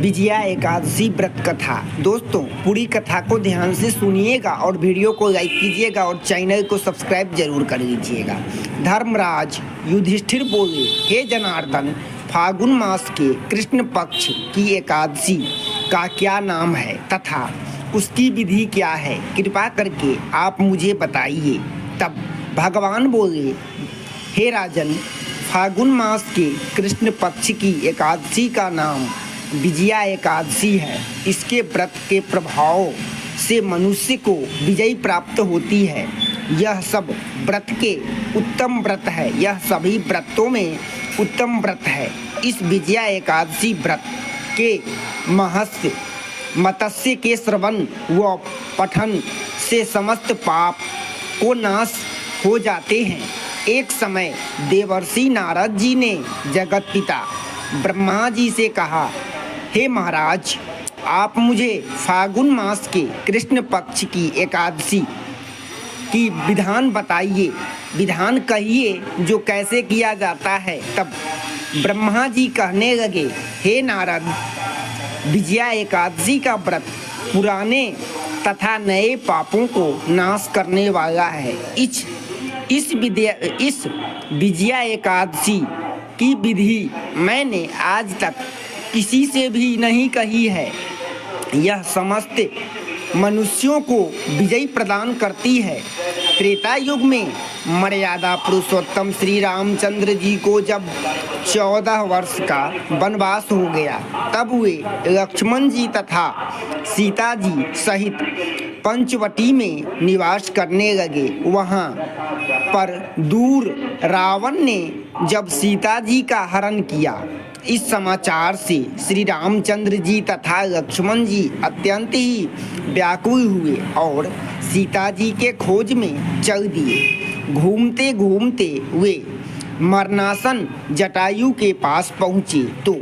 विजया एकादशी व्रत कथा। दोस्तों पूरी कथा को ध्यान से सुनिएगा और वीडियो को लाइक कीजिएगा और चैनल को सब्सक्राइब जरूर कर लीजिएगा। धर्मराज युधिष्ठिर बोले, हे जनार्दन, फागुन मास के कृष्ण पक्ष की एकादशी का क्या नाम है तथा उसकी विधि क्या है, कृपा करके आप मुझे बताइए। तब भगवान बोले, हे राजन, फागुन मास के कृष्ण पक्ष की एकादशी का नाम विजया एकादशी है। इसके व्रत के प्रभाव से मनुष्य को विजय प्राप्त होती है। यह सब व्रत के उत्तम व्रत है। यह सभी व्रतों में उत्तम व्रत है। इस विजया एकादशी व्रत के महत्व मत्स्य के श्रवण व पठन से समस्त पाप को नाश हो जाते हैं। एक समय देवर्षि नारद जी ने जगत पिता ब्रह्मा जी से कहा, हे महाराज, आप मुझे फागुन मास के कृष्ण पक्ष की एकादशी की विधान बताइए, विधान कहिए जो कैसे किया जाता है। तब ब्रह्मा जी कहने लगे, हे नारद, विजया एकादशी का व्रत पुराने तथा नए पापों को नाश करने वाला है। इस विजया एकादशी की विधि मैंने आज तक किसी से भी नहीं कही है। यह समस्त मनुष्यों को विजय प्रदान करती है। त्रेता युग में मर्यादा पुरुषोत्तम श्री रामचंद्र जी को जब 14 वर्ष का वनवास हो गया, तब वे लक्ष्मण जी तथा सीता जी सहित पंचवटी में निवास करने लगे। वहाँ पर दूर रावण ने जब सीता जी का हरण किया, इस समाचार से श्री रामचंद्र जी तथा लक्ष्मण जी अत्यंत ही व्याकुल हुए और सीता जी के खोज में चल दिए। घूमते घूमते वे मरणासन जटायु के पास पहुँचे तो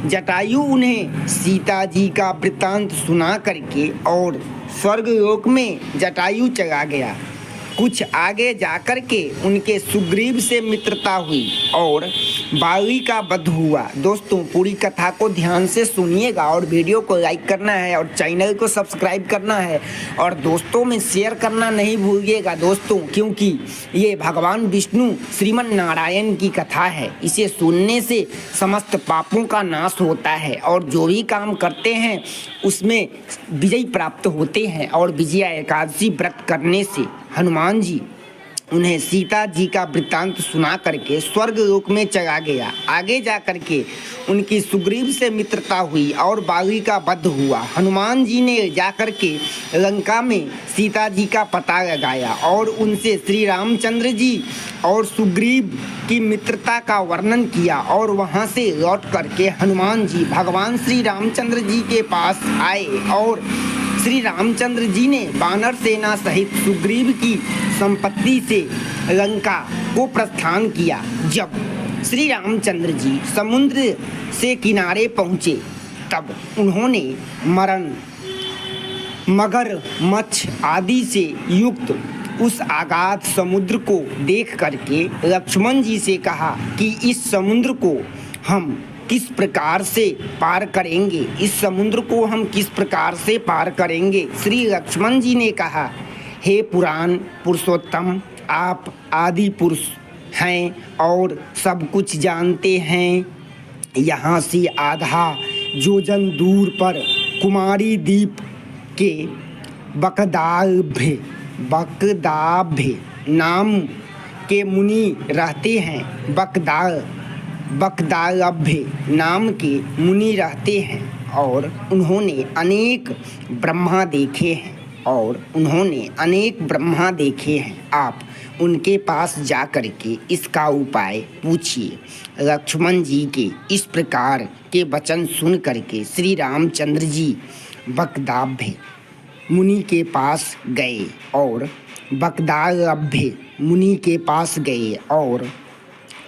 जटायु उन्हें सीता जी का वृत्तांत सुना करके और स्वर्गलोक में जटायु चला गया। कुछ आगे जाकर के उनके सुग्रीव से मित्रता हुई और बाली का वध हुआ। दोस्तों पूरी कथा को ध्यान से सुनिएगा और वीडियो को लाइक करना है और चैनल को सब्सक्राइब करना है और दोस्तों में शेयर करना नहीं भूलिएगा दोस्तों, क्योंकि ये भगवान विष्णु श्रीमन नारायण की कथा है। इसे सुनने से समस्त पापों का नाश होता है और जो भी काम करते हैं उसमें विजय प्राप्त होते हैं। और विजया एकादशी व्रत करने से हनुमान जी उन्हें सीता जी का वृत्तांत सुना करके स्वर्ग लोक में चला गया। आगे जा करके उनकी सुग्रीव से मित्रता हुई और बाली का वध हुआ। हनुमान जी ने जा करके लंका में सीता जी का पता लगाया और उनसे श्री रामचंद्र जी और सुग्रीव की मित्रता का वर्णन किया और वहां से लौट करके हनुमान जी भगवान श्री रामचंद्र जी के पास आए और श्री रामचंद्र जी ने वानर सेना सहित सुग्रीव की संपत्ति से लंका को प्रस्थान किया। जब श्री रामचंद्र जी समुद्र से किनारे पहुँचे, तब उन्होंने मगर मच्छ आदि से युक्त उस अगाध समुद्र को देख करके लक्ष्मण जी से कहा कि इस समुद्र को हम किस प्रकार से पार करेंगे, इस समुद्र को हम किस प्रकार से पार करेंगे। श्री लक्ष्मण जी ने कहा, हे पुराण पुरुषोत्तम, आप आदि पुरुष हैं और सब कुछ जानते हैं। यहाँ से आधा योजन दूर पर कुमारी द्वीप के बकदाभ्य नाम के मुनि रहते हैं। बकदालभ्य नाम के मुनि रहते हैं और उन्होंने अनेक ब्रह्मा देखे हैं। आप उनके पास जा कर के इसका उपाय पूछिए। लक्ष्मण जी के इस प्रकार के वचन सुन करके श्री रामचंद्र जी बकदाभ्य मुनि के पास गए और बकदालभ्य मुनि के पास गए और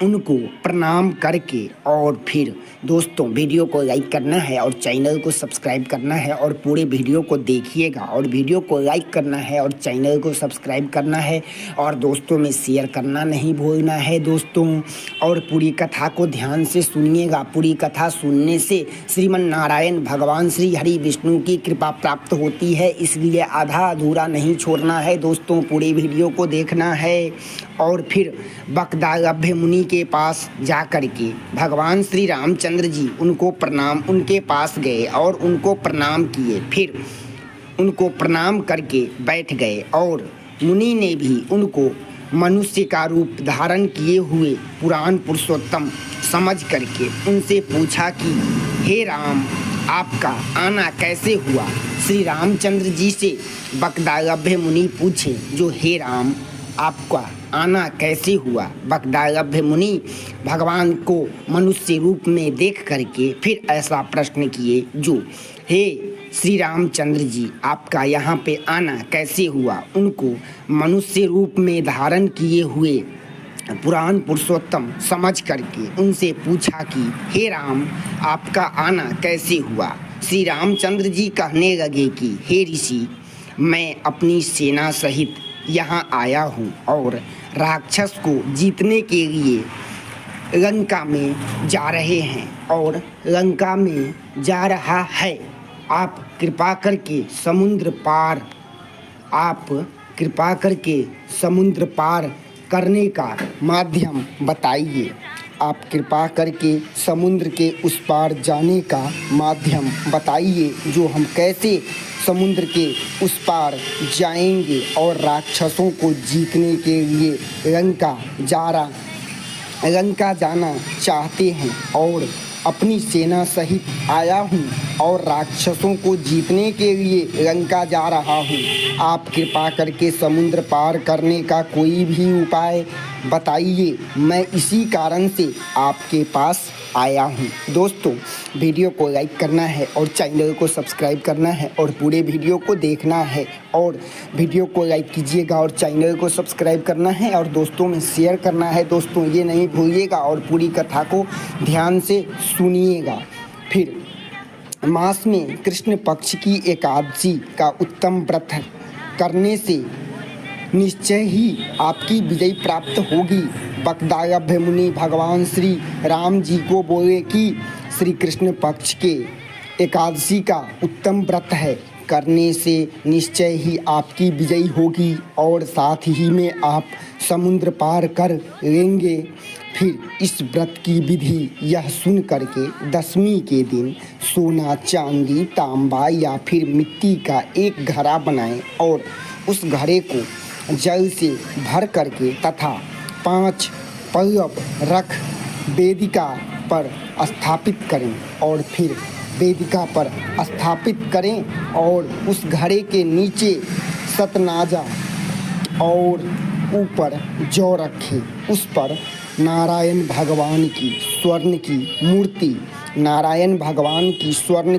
उनको प्रणाम करके और फिर दोस्तों वीडियो को लाइक करना है और चैनल को सब्सक्राइब करना है और पूरे वीडियो को देखिएगा और वीडियो को लाइक करना है और चैनल को सब्सक्राइब करना है और दोस्तों में शेयर करना नहीं भूलना है दोस्तों। और पूरी कथा को ध्यान से सुनिएगा। पूरी कथा सुनने से श्रीमन नारायण भगवान श्री हरि विष्णु की कृपा प्राप्त होती है, इसलिए आधा अधूरा नहीं छोड़ना है दोस्तों। पूरी वीडियो को देखना है और फिर बकदालभ्य मुनि के पास जा कर के भगवान श्री रामचंद्र जी उनके पास गए और उनको प्रणाम किए। फिर उनको प्रणाम करके बैठ गए और मुनि ने भी उनको मनुष्य का रूप धारण किए हुए पुराण पुरुषोत्तम समझ करके उनसे पूछा कि हे राम, आपका आना कैसे हुआ। श्री रामचंद्र जी से बकदालभ्य मुनि पूछे जो हे राम, आपका आना कैसे हुआ। बकदालभ्य मुनि भगवान को मनुष्य रूप में देख करके फिर ऐसा प्रश्न किए जो हे श्री रामचंद्र जी, आपका यहाँ पे आना कैसे हुआ। उनको मनुष्य रूप में धारण किए हुए पुराण पुरुषोत्तम समझ करके उनसे पूछा कि हे राम, आपका आना कैसे हुआ। श्री रामचंद्र जी कहने लगे कि हे ऋषि, मैं अपनी सेना सहित यहाँ आया हूँ और राक्षस को जीतने के लिए लंका में जा रहे हैं और लंका में जा रहा है। आप कृपा करके समुद्र पार करने का माध्यम बताइए। आप कृपा करके समुद्र के उस पार जाने का माध्यम बताइए, जो हम कैसे समुद्र के उस पार जाएंगे और राक्षसों को जीतने के लिए लंका जाना चाहते हैं और अपनी सेना सहित आया हूँ और राक्षसों को जीतने के लिए लंका जा रहा हूँ। आप कृपा करके समुद्र पार करने का कोई भी उपाय बताइए, मैं इसी कारण से आपके पास आया हूँ। दोस्तों वीडियो को लाइक करना है और चैनल को सब्सक्राइब करना है और पूरे वीडियो को देखना है और वीडियो को लाइक कीजिएगा और चैनल को सब्सक्राइब करना है और दोस्तों में शेयर करना है दोस्तों, ये नहीं भूलिएगा। और पूरी कथा को ध्यान से सुनिएगा। फिर मास में कृष्ण पक्ष की एकादशी का उत्तम व्रत करने से निश्चय ही आपकी विजय प्राप्त होगी। बकदालभ्य मुनि भगवान श्री राम जी को बोले कि श्री कृष्ण पक्ष के एकादशी का उत्तम व्रत है, करने से निश्चय ही आपकी विजय होगी और साथ ही में आप समुद्र पार कर लेंगे। फिर इस व्रत की विधि यह सुन करके दशमी के दिन सोना, चांदी, तांबा या फिर मिट्टी का एक घड़ा बनाएं और उस घड़े को जल से भर करके तथा 5 पल्लव रख वेदिका पर स्थापित करें और फिर वेदिका पर स्थापित करें और उस घड़े के नीचे सतनाजा और ऊपर जौ रखें। उस पर नारायण भगवान की स्वर्ण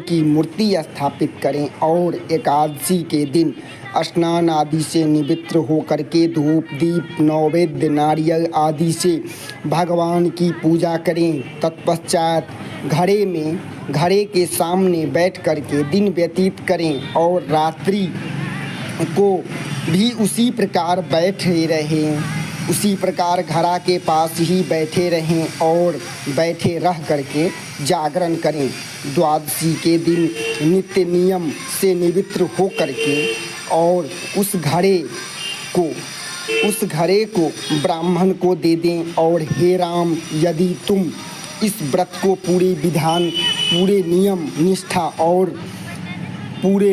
की मूर्ति स्थापित करें और एकादशी के दिन स्नान आदि से निवृत्त होकर के धूप, दीप, नैवेद्य, नारियल आदि से भगवान की पूजा करें। तत्पश्चात घड़े के सामने बैठ करके दिन व्यतीत करें और रात्रि को भी उसी प्रकार बैठे रहें, उसी प्रकार घड़ा के पास ही बैठे रहें और बैठे रह करके जागरण करें। द्वादशी के दिन नित्य नियम से निवृत्त हो करके और उस घड़े को ब्राह्मण को दे दें और हे राम, यदि तुम इस व्रत को पूरे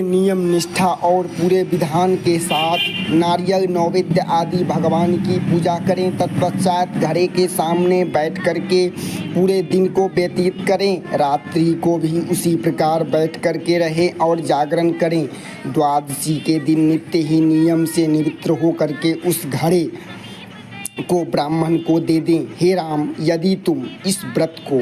नियम निष्ठा और पूरे विधान के साथ नारियल, नैवेद्य आदि भगवान की पूजा करें। तत्पश्चात घड़े के सामने बैठ करके पूरे दिन को व्यतीत करें, रात्रि को भी उसी प्रकार बैठ करके रहें और जागरण करें। द्वादशी के दिन नित्य ही नियम से निवृत्त हो करके उस घड़े को ब्राह्मण को दे दें। हे राम, यदि तुम इस व्रत को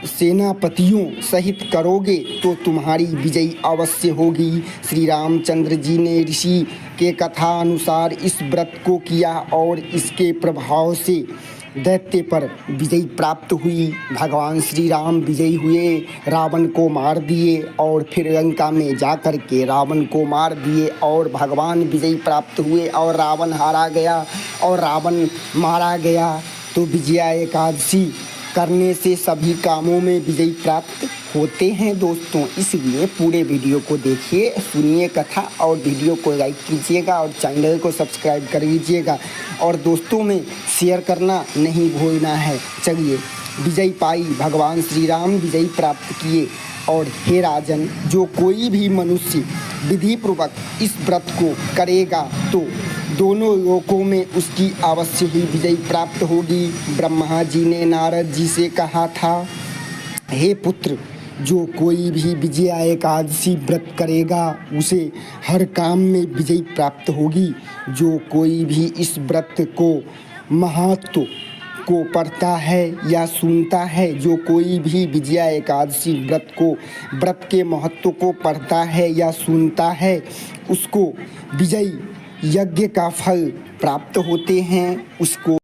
सेनापतियों सहित करोगे तो तुम्हारी विजय अवश्य होगी। श्री रामचंद्र जी ने ऋषि के कथा अनुसार इस व्रत को किया और इसके प्रभाव से दैत्य पर विजय प्राप्त हुई। भगवान श्री राम विजयी हुए, रावण को मार दिए और फिर लंका में जाकर के रावण को मार दिए और भगवान विजय प्राप्त हुए और रावण हारा गया और रावण मारा गया। तो विजया एकादशी करने से सभी कामों में विजय प्राप्त होते हैं दोस्तों। इसलिए पूरे वीडियो को देखिए, सुनिए कथा और वीडियो को लाइक कीजिएगा और चैनल को सब्सक्राइब कर लीजिएगा और दोस्तों में शेयर करना नहीं भूलना है। चलिए, विजय पाई, भगवान श्री राम विजय प्राप्त किए। और हे राजन, जो कोई भी मनुष्य विधिपूर्वक इस व्रत को करेगा तो दोनों लोकों में उसकी अवश्य ही विजय प्राप्त होगी। ब्रह्मा जी ने नारद जी से कहा था, हे पुत्र, जो कोई भी विजया एकादशी व्रत करेगा उसे हर काम में विजय प्राप्त होगी। जो कोई भी इस व्रत को महत्व को पढ़ता है या सुनता है, जो कोई भी विजया एकादशी व्रत के महत्व को पढ़ता है या सुनता है, उसको विजय यज्ञ का फल प्राप्त होते हैं। उसको